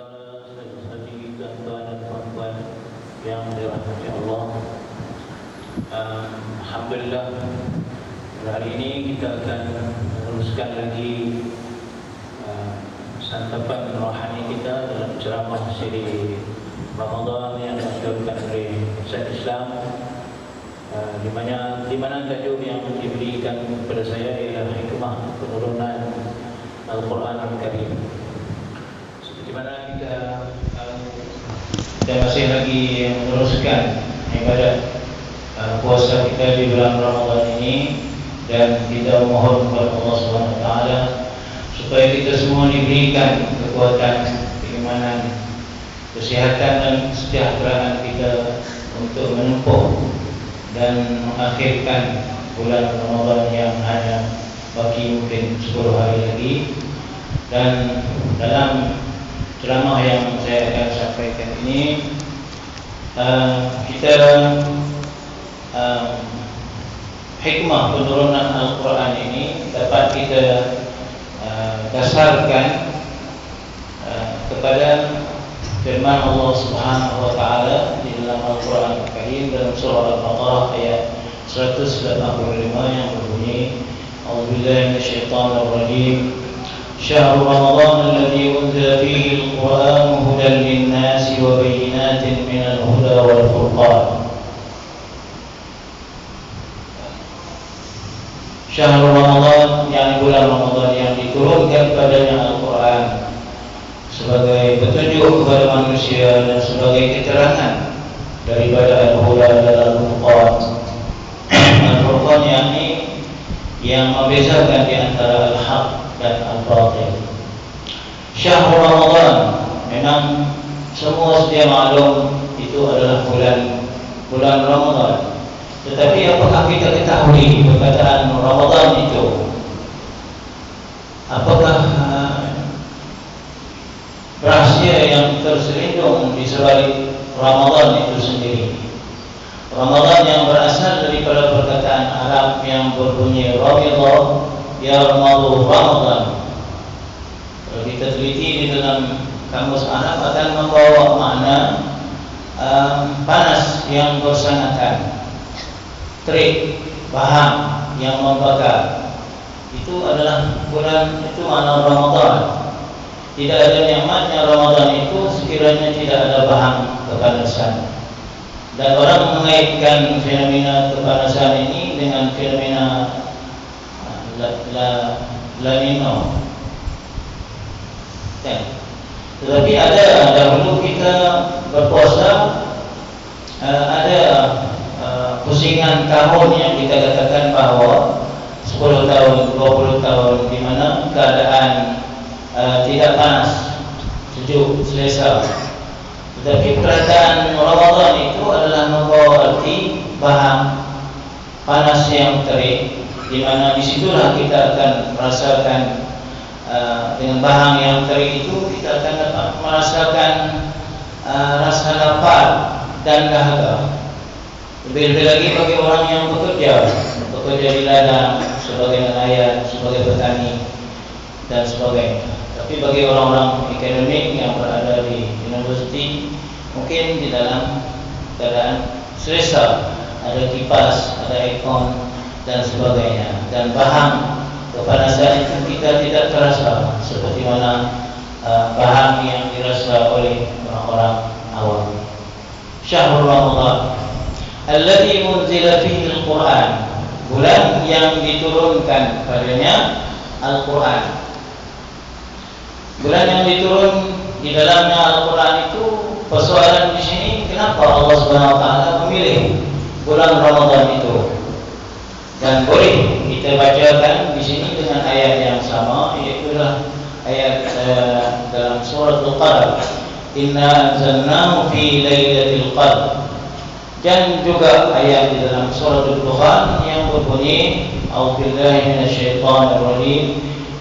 Hadirin tuan-tuan dan puan-puan yang dirahmati Allah. Alhamdulillah, hari ini kita akan meneruskan lagi santapan rohani kita dalam ceramah siri Ramadan yang dilakukan oleh Ustaz Islam, di mana tajuk yang diberikan kepada saya ialah hikmah penurunan Al-Quran Al-Karim. Di mana kita masih lagi meneruskan ibadat puasa kita di bulan Ramadan ini, dan kita mohon kepada Allah SWT supaya kita semua diberikan kekuatan, keimanan, kesihatan dan kesejahteraan kita untuk menempuh dan mengakhirkan bulan Ramadan yang hanya bagi mungkin 10 hari lagi. Dan dalam ceramah yang saya akan sampaikan ini, kita hikmah penurunan Al-Quran ini dapat kita dasarkan kepada firman Allah Subhanahu wa taala di dalam Al-Quran Al-Karim dalam surah Al-Baqarah ayat 185 yang berbunyi, A'udzubillahi minasyaitonir rajim. شهر رمضان الذي أنزل فيه القرآن هدى للناس وبينات من الهدى والفرقان. Syahrul Ramadan, yang bulan Ramadan yang diturunkan padanya Al-Quran sebagai petunjuk kepada manusia dan sebagai keterangan daripada Al-Huda dan Al-Furqan. Al-Furqan yang membezakan di antara Al-Haq dan Al-Batil. Syahrul Ramadan, memang semua sedia maklum itu adalah bulan Ramadan. Tetapi apakah kita ketahui perkataan Ramadan itu? Apakah rahasia yang terselindung di sebalik Ramadan itu sendiri? Ramadan yang berasal daripada perkataan Arab yang berbunyi Ramadan, Yarmadu Ramadan. Kalau kita teliti di dalam kamus Arab akan membawa makna panas yang bersangatan, terik, bahang yang membakar. Itu adalah bulan, itu makna Ramadan. Tidak ada nikmatnya Ramadan itu sekiranya tidak ada bahang kepanasan. Dan orang mengaitkan fenomena kepanasan ini dengan fenomena La Nino. Tetapi ada dahulu kita berpuasa, ada pusingan tahun yang kita katakan bahawa 10 tahun, 20 tahun di mana keadaan tidak panas, sejuk, selesa. Tetapi perkataan Ramadan itu adalah membawa arti bahang, panas yang terik, di mana disitulah kita akan merasakan dengan bahang yang terik itu kita akan dapat merasakan rasa lapar dan dahaga. Lebih-lebih lagi bagi orang yang bekerja di ladang sebagai nelayan, sebagai petani dan sebagainya. Tapi bagi orang-orang akademik yang berada di universiti, mungkin di dalam keadaan selesa, ada kipas, ada aircon dan sebagainya, dan bahang kepanasan itu kita tidak terasa seperti mana bahang yang dirasa oleh orang-orang awam. Syahrul Ramadan alladzi unzila fihi al-Quran, bulan yang diturunkan padanya Al-Quran. Bulan yang diturun di dalamnya Al-Quran itu, persoalan di sini kenapa Allah Subhanahu wa taala memilih bulan Ramadan itu? Dan boleh kita bacakan di sini dengan ayat yang sama, yaitu ayat dalam surah Al-Qadr, Inna anzalnahu fi lailatul qadr. Dan juga ayat di dalam surah Al-Dukhan yang berbunyi, A'udzubillahi minasyaitonir rajim,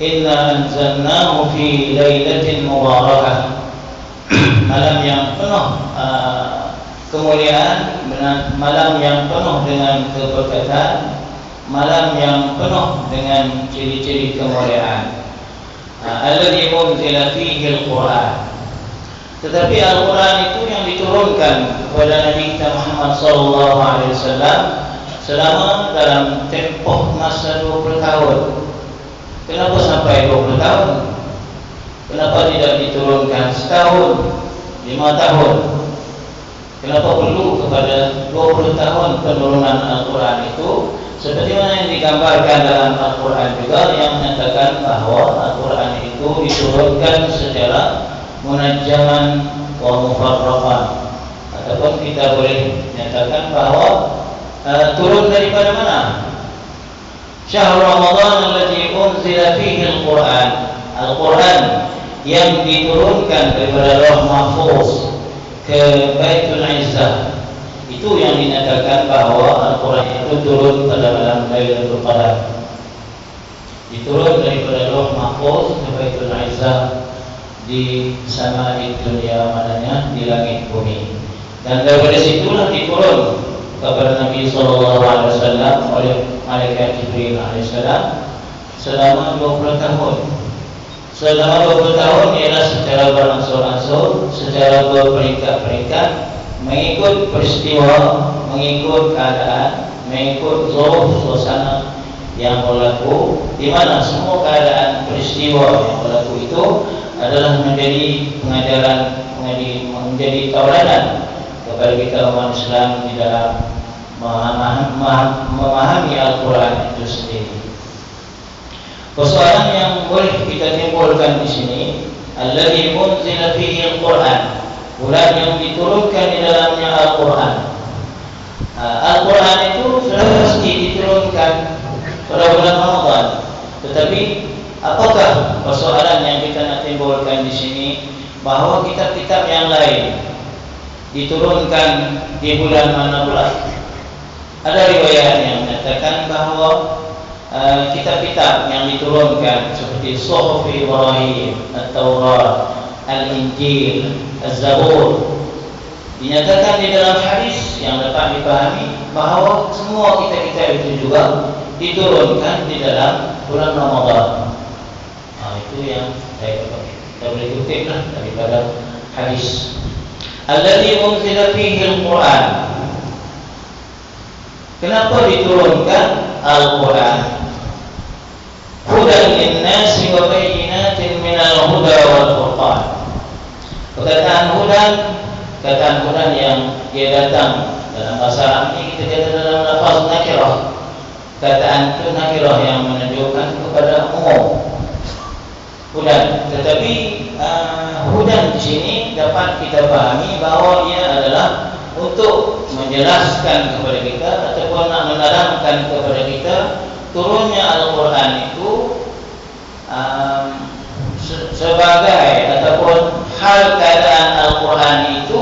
Inna anzalnahu fi lailatin mubarakah. Malam yang penuh kemuliaan, malam yang penuh dengan keberkatan, malam yang penuh dengan ciri-ciri kemuliaan. Alladzi unzila fihi al-Quran, Tetapi Al-Quran itu yang diturunkan kepada Nabi kita Muhammad SAW selama dalam tempoh masa 20 tahun. Kenapa sampai 20 tahun? Kenapa tidak diturunkan setahun, 5 tahun? Kenapa perlu kepada 20 tahun penurunan Al-Quran itu? Seperti mana yang digambarkan dalam Al-Quran juga, yang menyatakan bahawa Al-Quran itu diturunkan secara munajjaman wa mufarraqan, ataupun kita boleh nyatakan bahawa turun daripada mana? Syahr Ramadan alladzi unzila fihi al-Quran. Al-Quran yang diturunkan daripada Lauh Mahfuz ke Baitul Izzah, itu yang dinyatakan bahawa Al-Quran itu turun pada malam Lailatul Qadar. Diturun daripada Lauh Mahfuz ke Baitul Izzah di samai dunia, mananya di langit bumi. Dan daripada situlah diturun kepada Nabi SAW oleh Malaikat Jibril AS selama 20 tahun. Selama 20 tahun ialah secara berangsur-angsur, secara berperingkat-peringkat, mengikut peristiwa, mengikut keadaan, mengikut zuruf suasana yang berlaku, di mana semua keadaan peristiwa yang berlaku itu adalah menjadi pengajaran, menjadi tauladan kepada kita umat Islam di dalam memahami Al-Quran itu sendiri. Persoalan yang boleh kita timbulkan di sini, alladzi unzila fihi al-Quran, bulan yang diturunkan di dalamnya Al-Quran. Al-Quran itu sudah pasti diturunkan pada bulan Ramadan. Tetapi apakah persoalan yang kita nak timbulkan di sini, bahawa kitab-kitab yang lain diturunkan di bulan mana pula? Ada riwayat yang menyatakan bahawa kitab-kitab yang diturunkan seperti Suhuf Ibrahim, At-Taurat, Al-Injil, Az-Zabur, dinyatakan di dalam hadis yang dapat dipahami bahawa semua kitab-kitab itu juga diturunkan di dalam bulan Ramadan. Itu yang kita boleh kutiplah daripada hadis. Alladzi unzila fihi al-Quran. Kenapa diturunkan Al-Quran? Hudan lin-nasi wa bayyinatin minal huda wal furqan. Perkataan hudan yang dia datang dalam bahasa Arab ini kita kata dalam lafaz nakirah. Kataan itu nakirah yang menunjukkan kepada umum. Hudan, tetapi hudan di sini dapat kita pahami bahawa ia adalah untuk menjelaskan kepada kita ataupun nak menerangkan kepada kita turunnya Al-Quran itu sebagai ataupun hal keadaan Al-Quran itu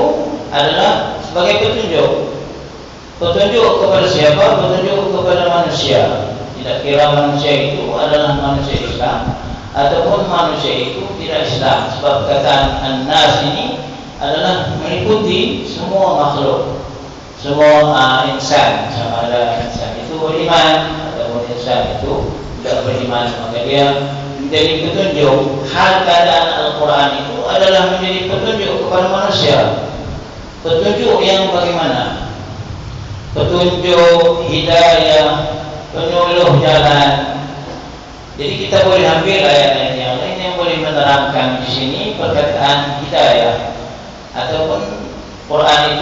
adalah sebagai petunjuk. Petunjuk kepada siapa? Petunjuk kepada manusia. Tidak kira manusia itu adalah manusia Islam ataupun manusia itu tidak Islam. Sebab perkataan An-Nas ini adalah meliputi semua makhluk, semua insan. Sama ada insan itu beriman ataupun insan itu tidak beriman, maka dia menjadi petunjuk. Hal keadaan Al-Quran itu adalah menjadi petunjuk kepada manusia. Petunjuk yang bagaimana? Petunjuk hidayah, penyuluh jalan. Jadi kita boleh ambil ayat-ayat yang lain yang boleh menerangkan di sini perkataan hidayah, ataupun Quran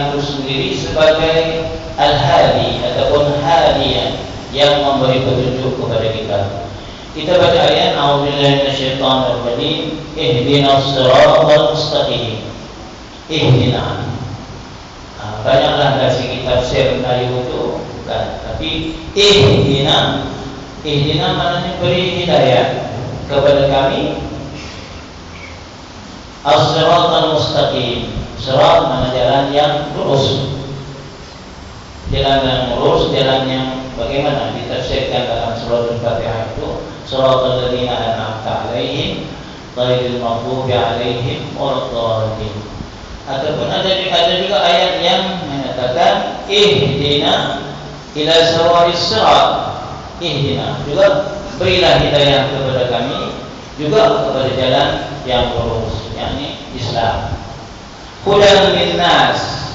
itu sendiri sebagai al-hadi ataupun hadiyan yang memberi petunjuk kepada kita. Kita baca ayat a'udzubillahi minasyaitonir rajim, ihdinas siratal mustaqim. Ihdina. Banyaklah dari segi tafsir dari itu, bukan, tapi ihdina maknanya beri hidayah kepada kami. As-siratal mustaqim. Sirat mana jalan yang lurus. Jalan yang lurus, jalan yang bagaimana ditafsirkan dalam surah Al-Fatihah itu, siratal ladzina an'amta 'alaihim ghairil maghdubi 'alaihim waladdallin. Ataupun ada juga ayat yang menyatakan ihdina ila sawa'is sirat. Ihdina juga berilah hidayah kepada kami juga kepada jalan yang lurus, yakni Islam. Hudan linnas,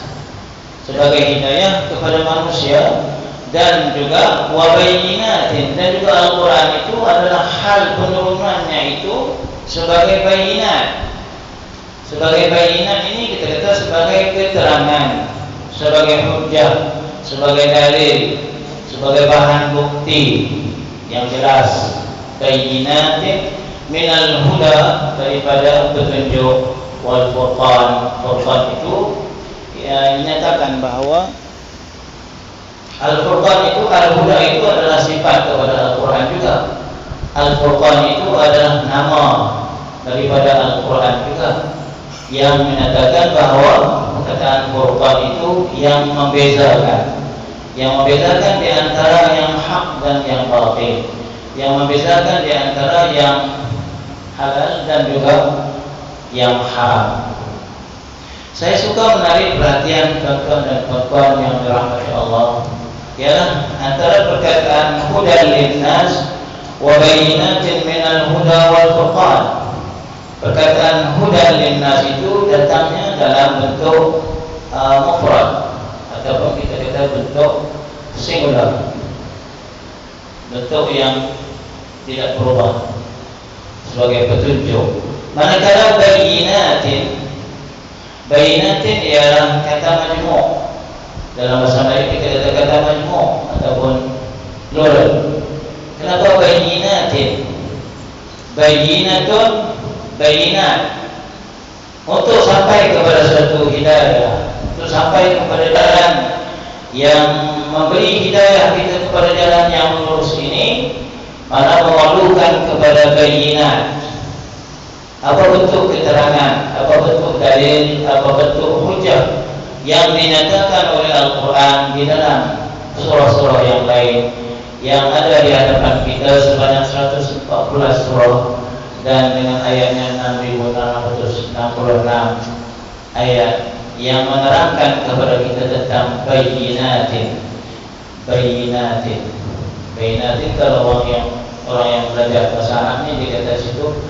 sebagai hidayah kepada manusia, dan juga wabayinatin, dan juga Al-Quran itu adalah hal penurunannya itu sebagai bayinat. Sebagai bayinat ini kita kata sebagai keterangan, sebagai hujjah, sebagai dalil, sebagai bahan bukti yang jelas. Bayinatin minal huda, daripada petunjuk, wal furqan. Furqan itu ya, menyatakan bahawa Al-Furqan itu, Al-Huda itu adalah sifat kepada Al-Quran juga. Al-Furqan itu adalah nama daripada Al-Quran juga, yang menyatakan bahawa perkataan Furqan itu yang membezakan, di antara yang hak dan yang batil, yang membezakan di antara yang halal dan juga yang haram. Saya suka menarik perhatian tuan-tuan dan puan-puan yang dirahmati Allah, ialah antara perkataan hudan linnas wa bayyinatin minal huda wal furqan. Perkataan hudan linnas itu datangnya dalam bentuk mufrad, ataupun kita kata bentuk singular, bentuk yang tidak berubah, sebagai petunjuk. Manakala bayyinatin ialah kata majmu'. Dalam bahasa Melayu kita kata majmu' ataupun plural. Kenapa bayyinatin? Bayyinatun, bayinat, untuk sampai kepada suatu hidayah, untuk sampai kepada jalan yang memberi hidayah kita kepada jalan yang lurus ini, mana memerlukan kepada bayinat. Apa bentuk keterangan, apa bentuk dalil, apa bentuk hujjah yang dinyatakan oleh Al-Quran di dalam surah-surah yang lain yang ada di hadapan kita sebanyak 114 surah, dan dengan ayatnya 6.666 ayat yang menerangkan kepada kita tentang bayinatin. Kalau orang yang belajar bahasa Arab ini dikata situ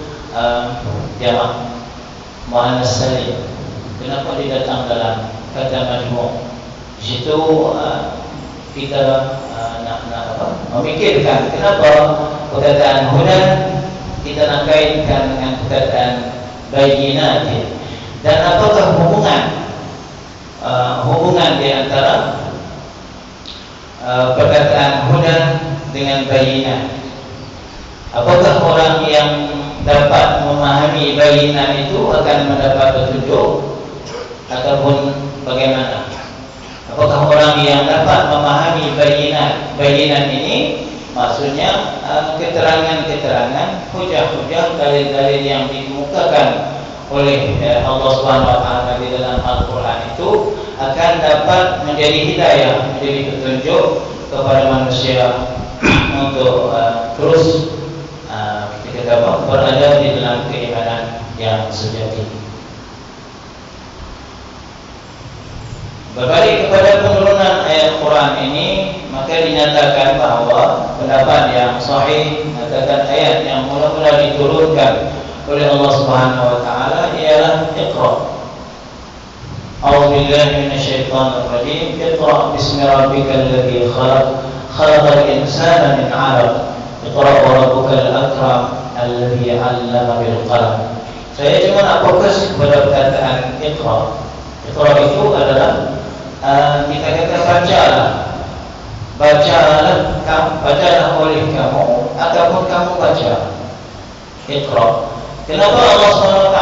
jamak muannas salim. Kenapa dia datang dalam kata majmu'? Di situ kita nak memikirkan kenapa perkataan hudan kita nak kaitkan dengan perkataan bayyinatin, dan apakah hubungan di antara perkataan hudan dengan bayyinat. Apakah orang yang dapat memahami bayinat itu akan mendapat petunjuk, ataupun bagaimana? Apakah orang yang dapat memahami bayinat ini maksudnya keterangan-keterangan, hujah-hujah, dalil-dalil yang dikemukakan oleh Allah Subhanahu wa taala di dalam Al-Quran itu akan dapat menjadi hidayah, menjadi petunjuk kepada manusia untuk terus berada di dalam keimanan yang sejati. Berbalik kepada penurunan ayat Quran ini, maka dinyatakan bahawa pendapat yang sahih mengatakan ayat yang mula-mula diturunkan oleh Allah Subhanahu wa taala ialah Iqra. A'udzu billahi minasyaitonir rajim. Iqra bismi rabbikal ladzi khalaq, khalaqal insana min 'alaq. Iqra wa rabbukal akram alladzi 'allama bil qalam. Saya cuma nak fokus kepada perkataan Iqra. Iqra itu adalah kita kata bacalah oleh kamu ataupun kamu baca. Iqra. Kenapa Allah SWT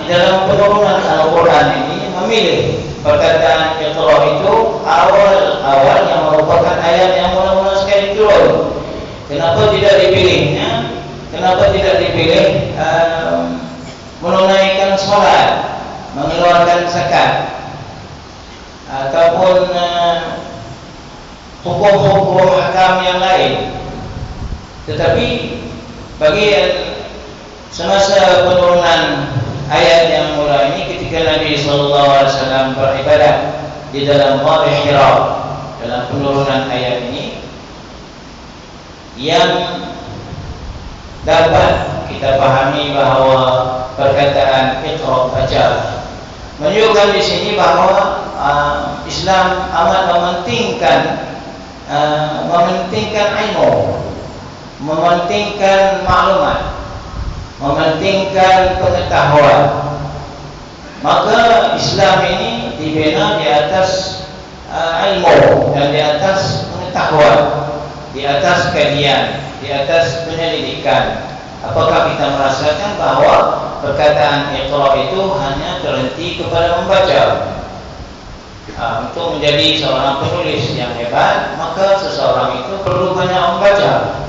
di dalam penurunan Al-Quran ini memilih perkataan Iqra itu awal yang merupakan ayat yang mula-mula sekali turun? Kenapa tidak dipilihnya? Kenapa tidak dipilih menunaikan solat, mengeluarkan zakat, ataupun hukum-hukum hakam yang lain? Tetapi bagi semasa penurunan ayat yang mula ini, ketika Nabi SAW beribadat di dalam Ghaar Hira, dalam penurunan ayat ini, yang dapat kita pahami bahawa perkataan iqra, baca, menunjukkan di sini bahawa Islam amat mementingkan ilmu, mementingkan maklumat, mementingkan pengetahuan. Maka Islam ini dibina di atas ilmu dan di atas pengetahuan, di atas kajian, di atas penyelidikan. Apakah kita merasakan bahawa perkataan iqra itu hanya terhenti kepada membaca? Untuk menjadi seorang penulis yang hebat, maka seseorang itu perlu banyak membaca.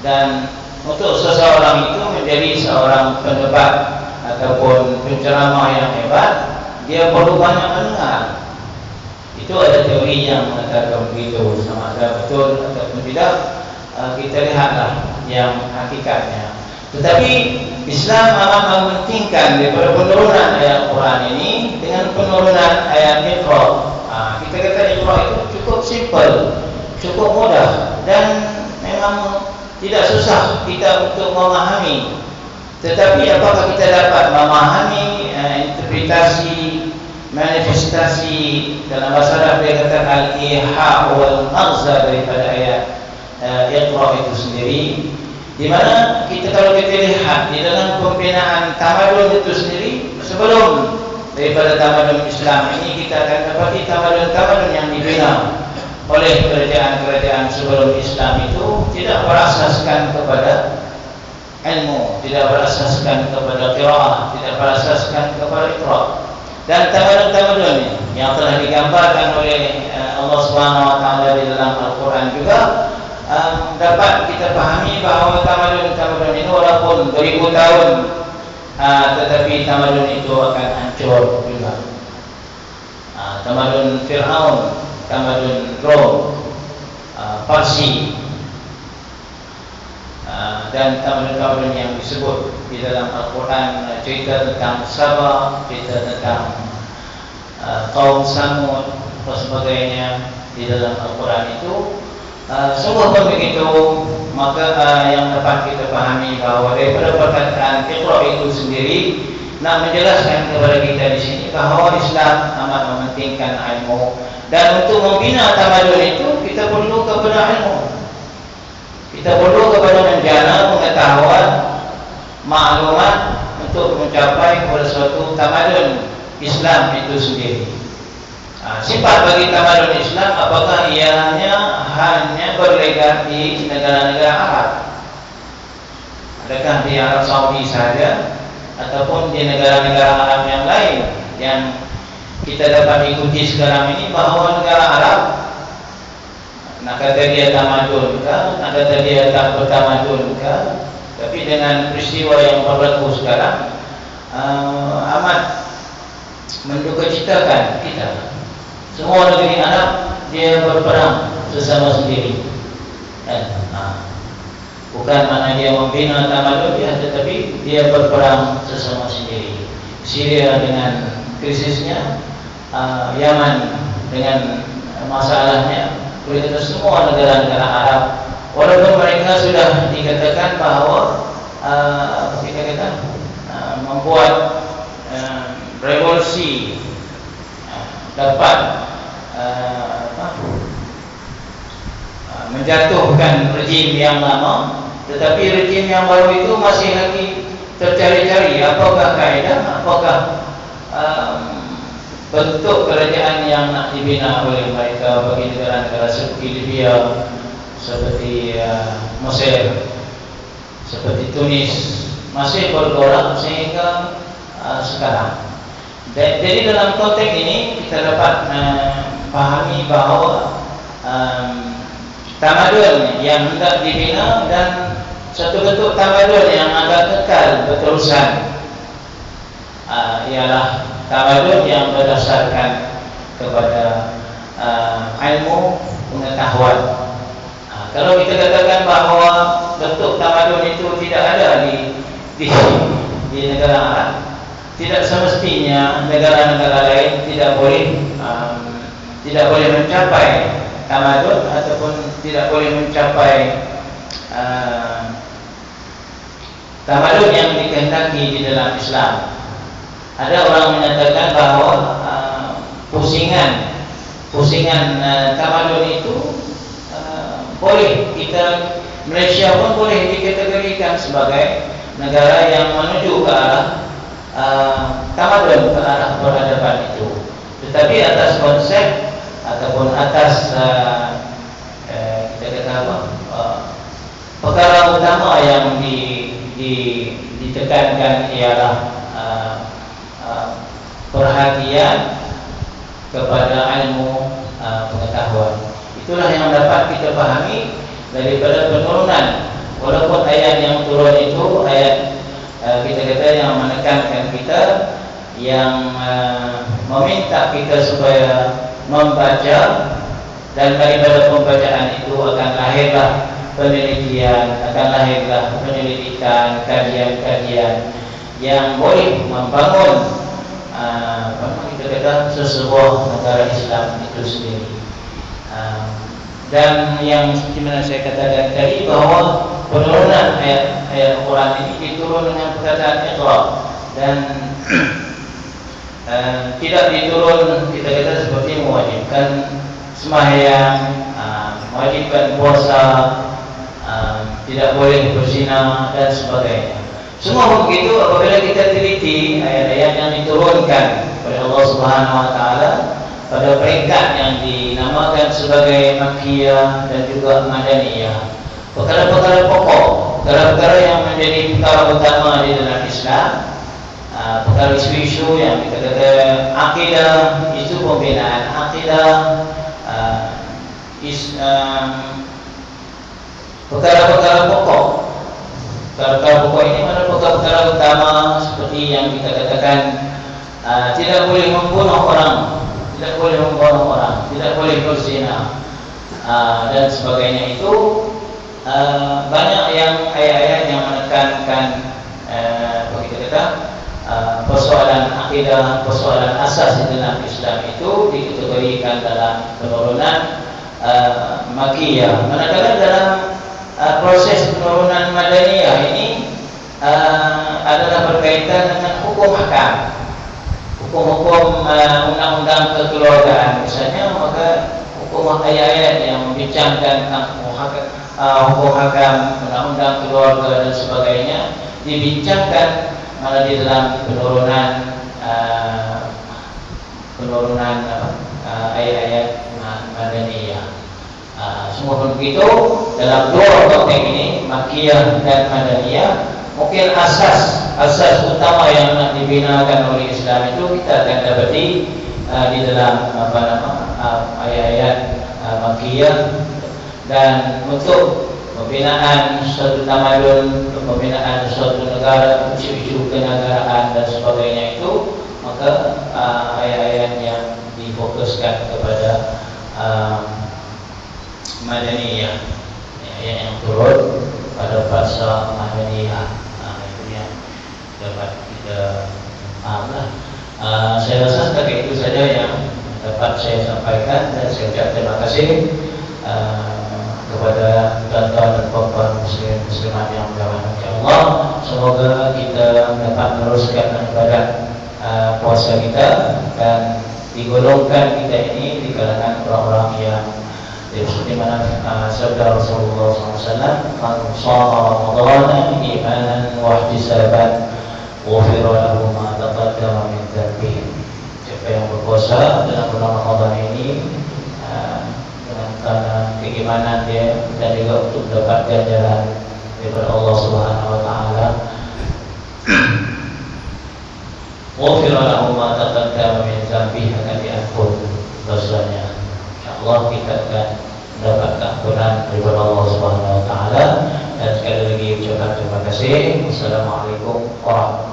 Dan untuk seseorang itu menjadi seorang pendebat ataupun penceramah yang hebat, dia perlu banyak mendengar. Itu ada teori yang mengatakan begitu. Sama ada betul ataupun tidak, kita lihatlah yang hakikatnya. Tetapi Islam amat mementingkan daripada penurunan ayat Quran ini dengan penurunan ayat Iqra. Kita kata Iqra itu cukup simple, cukup mudah, dan memang tidak susah kita untuk memahami. Tetapi apakah kita dapat memahami interpretasi, manifestasi dalam bahasa Arab dia kata al-iha wal maghza daripada ayat Iqra itu sendiri, di mana kalau kita lihat di dalam pembinaan tamadun itu sendiri, sebelum daripada tamadun Islam ini, kita akan dapati tamadun-tamadun yang dibina oleh kerajaan-kerajaan sebelum Islam itu tidak berasaskan kepada ilmu, tidak berasaskan kepada qiraah, tidak berasaskan kepada iqra. Dan tamadun-tamadun yang telah digambarkan oleh Allah Subhanahu wa taala di dalam Al-Qur'an juga dapat kita pahami bahawa tamadun-tamadun ini walaupun beribu tahun, tetapi tamadun itu akan hancur juga. Tamadun Fir'aun, tamadun Rom, Parsi, dan tamadun-tamadun yang disebut di dalam Al-Quran, cerita tentang Sabah, cerita tentang kaum Samud dan sebagainya di dalam Al-Quran itu sungguh pun begitu. Maka yang dapat kita pahami bahawa daripada perkataan Iqra itu sendiri nak menjelaskan kepada kita di sini bahawa Islam amat mementingkan ilmu, dan untuk membina tamadun itu kita perlu kepada ilmu. Kita perlu kepada menjana pengetahuan, maklumat untuk mencapai kepada suatu tamadun Islam itu sendiri. Sifat bagi tamadun Islam, apakah ianya hanya berlekat di negara-negara Arab? Adakah di Arab Saudi saja, ataupun di negara-negara Arab yang lain? Yang kita dapat ikuti sekarang ini bahawa negara Arab, nak kata dia tamadun ke, nak kata dia tak bertamadun ke, tapi dengan peristiwa yang berlaku sekarang amat mendukacitakan kita. Semua negeri Arab dia berperang sesama sendiri. Bukan mana dia membina tamadun dia, tetapi dia berperang sesama sendiri. Syria dengan krisisnya, Yaman dengan masalahnya, begitu semua negara-negara Arab, walaupun mereka sudah dikatakan bahawa kita kata membuat revolusi, dapat menjatuhkan rejim yang lama, tetapi rejim yang baru itu masih lagi tercari-cari apakah kaedah, apakah bentuk kerajaan yang nak dibina oleh mereka bagi negara-negara seperti Libya, seperti Mesir, seperti Tunis, masih bergolak sehingga sekarang. Jadi dalam konteks ini kita dapat pahami bahawa tamadun yang hendak dibina dan satu bentuk tamadun yang akan kekal berterusan ialah tamadun yang berdasarkan kepada ilmu pengetahuan. Kalau kita katakan bahawa bentuk tamadun itu tidak ada di negara Arab, tidak semestinya negara-negara lain tidak boleh mencapai tamadun ataupun tidak boleh mencapai tamadun yang dikehendaki di dalam Islam. Ada orang menyatakan bahwa pusingan tamadun itu boleh kita, Malaysia pun boleh dikategorikan sebagai negara yang menuju ke arah tamadun, ke arah peradaban itu. Tetapi atas konsep ataupun atas kita kata apa, perkara utama yang ditekankan ialah perhatian kepada ilmu pengetahuan. Itulah yang dapat kita pahami daripada penurunan. Walaupun ayat yang turun itu ayat kita kata yang menekankan kita, yang meminta kita supaya membaca, dan daripada pembacaan itu akan lahirlah penelitian, akan lahirlah penyelidikan, kajian-kajian yang boleh membangun kita kata sesebuah negara Islam itu sendiri. Dan yang dimana saya katakan tadi bahwa penurunan ayat Al-Quran ini diturun dengan perkataan Iqra, dan tidak diturun kita kata seperti mewajibkan sembahyang, mewajibkan puasa, tidak boleh berzina dan sebagainya. Semua begitu apabila kita teliti ayat-ayat yang diturunkan oleh Allah Subhanahu wa taala pada peringkat yang dinamakan sebagai Makkiyah dan juga Madaniyah. Perkara-perkara pokok, perkara-perkara yang menjadi perkara utama di dalam Islam, perkara isu-isu yang kita kata akidah, isu pembinaan akidah, perkara-perkara pokok. Perkara pokok ini adalah perkara-perkara utama seperti yang kita katakan, tidak boleh membunuh orang, tidak boleh membunuh orang, tidak boleh berzina, dan sebagainya. Itu banyak yang ayat-ayat yang menekankan kita kata persoalan akidah, persoalan asas di dalam Islam itu dikategorikan dalam penurunan Makkiyah. Manakala dalam proses penurunan Madaniyah ini adalah berkaitan dengan hukum hakam, hukum-hukum undang-undang kekeluargaan misalnya, maka hukum ayat-ayat yang membincangkan tentang hukum hakam, undang-undang keluarga dan sebagainya dibincangkan malah di dalam penurunan ayat-ayat Madaniyah. Semua begitu dalam dua konteks ini, Makkiyah dan Madaniyah. Mungkin asas utama yang nak dibinakan oleh Islam itu kita akan dapati di dalam ayat-ayat Makkiyah. Dan untuk pembinaan suatu tamadun, pembinaan suatu negara, isu-isu kenegaraan dan sebagainya itu, maka ayat-ayat yang difokuskan kepada Madaniyah, ayat yang turun pada bahasa Madaniyah, itu yang dapat kita pahamlah. Saya rasa setakat itu saja yang dapat saya sampaikan, dan saya ucap terima kasih kepada tuan-tuan dan puan-puan muslimat yang dirahmati Allah. Semoga kita dapat meneruskan ibadah puasa kita dan digolongkan kita ini di kalangan orang-orang yang seperti mana sabda Rasulullah SAW, "Man shama Ramadhana imanan wa ihtisaban, ghufira lahu ma taqaddama min dhanbihi." Siapa yang berpuasa dalam bulan Ramadan ini dengan karena keimanan dia dan juga untuk dapat ganjaran daripada Allah Subhanahu wa taala, ghufira lahu ma taqaddama min dhanbihi, akan diampun dosanya. InsyaAllah kita akan mendapat keampunan daripada Allah Subhanahu wa taala. Dan sekali lagi ucapkan terima kasih. Wassalamualaikum warahmatullahi wabarakatuh.